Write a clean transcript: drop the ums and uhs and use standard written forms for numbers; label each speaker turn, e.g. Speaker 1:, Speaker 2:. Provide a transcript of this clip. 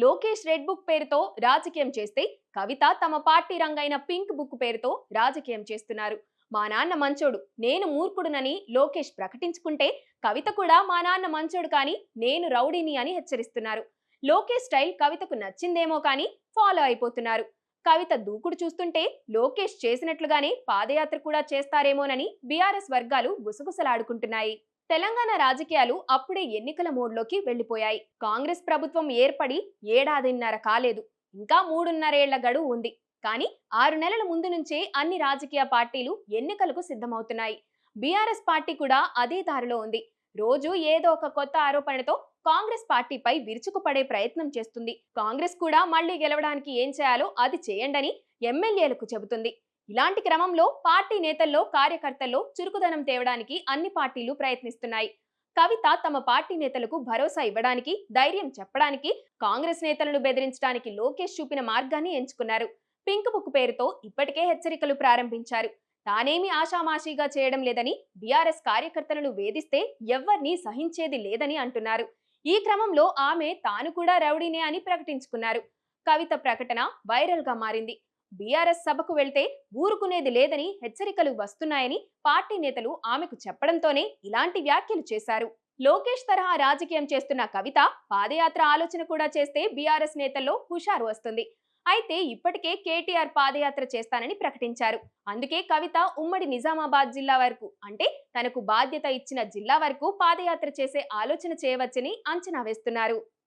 Speaker 1: Lokesh red book పేరుతో రాజకీయం చేస్తే కవిత తమ పార్టీ రంగైన పింక్ బుక్ పేరుతో రాజకీయం చేస్తున్నారు. మా నాన్న మంచోడు, నేను మూర్ఖుడునని లోకేష్ ప్రకటించుకుంటే కవిత కూడా మా నాన్న మంచోడు కానీ నేను రౌడీని అని హెచ్చరిస్తున్నారు. లోకేష్ స్టైల్ కవితకు నచ్చిందేమో కానీ ఫాలో అయిపోతున్నారు. కవిత దూకుడు చూస్తుంటే లోకేష్ చేసినట్లుగానే పాదయాత్ర కూడా చేస్తారేమోనని బీఆర్ఎస్ వర్గాలు గుసగుసలాడుకుంటున్నాయి. తెలంగాణ రాజకీయాలు అప్పుడే ఎన్నికల మోడ్లోకి వెళ్లిపోయాయి. కాంగ్రెస్ ప్రభుత్వం ఏర్పడి ఏడాదిన్నర కాలేదు, ఇంకా 3.5 ఏళ్ల గడువు ఉంది. కానీ 6 నెలల ముందు నుంచే అన్ని రాజకీయ పార్టీలు ఎన్నికలకు సిద్ధమవుతున్నాయి. బీఆర్ఎస్ పార్టీ కూడా అదే దారిలో ఉంది. రోజు ఏదో ఒక కొత్త ఆరోపణతో కాంగ్రెస్ పార్టీపై విరుచుకుపడే ప్రయత్నం చేస్తుంది. కాంగ్రెస్ కూడా మళ్లీ గెలవడానికి ఏం చేయాలో అది చేయండని ఎమ్మెల్యేలకు చెబుతుంది. ఇలాంటి క్రమంలో పార్టీ నేతల్లో కార్యకర్తల్లో చురుకుదనం తేవడానికి అన్ని పార్టీలు ప్రయత్నిస్తున్నాయి. కవిత తమ పార్టీ నేతలకు భరోసా ఇవ్వడానికి, ధైర్యం చెప్పడానికి, కాంగ్రెస్ నేతలను బెదిరించడానికి లోకేష్ చూపిన మార్గాన్ని ఎంచుకున్నారు. పింక్ బుక్ పేరుతో ఇప్పటికే హెచ్చరికలు ప్రారంభించారు. తానేమి ఆషామాషీగా చేయడం లేదని, బీఆర్ఎస్ కార్యకర్తలను వేధిస్తే ఎవ్వర్నీ సహించేది లేదని అంటున్నారు. ఈ క్రమంలో ఆమె తాను కూడా రౌడీనే అని ప్రకటించుకున్నారు. కవిత ప్రకటన వైరల్ గా మారింది. బీఆర్ఎస్ సభకు వెళ్తే ఊరుకునేది లేదని హెచ్చరికలు వస్తున్నాయని పార్టీ నేతలు ఆమెకు చెప్పడంతోనే ఇలాంటి వ్యాఖ్యలు చేశారు. లోకేష్ తరహా రాజకీయం చేస్తున్న కవిత పాదయాత్ర ఆలోచన కూడా చేస్తే బీఆర్ఎస్ నేతల్లో హుషారు వస్తుంది. అయితే ఇప్పటికే కేటీఆర్ పాదయాత్ర చేస్తానని ప్రకటించారు. అందుకే కవిత ఉమ్మడి నిజామాబాద్ జిల్లా వరకు, అంటే తనకు బాధ్యత ఇచ్చిన జిల్లా వరకు పాదయాత్ర చేసే ఆలోచన చేయవచ్చని అంచనా వేస్తున్నారు.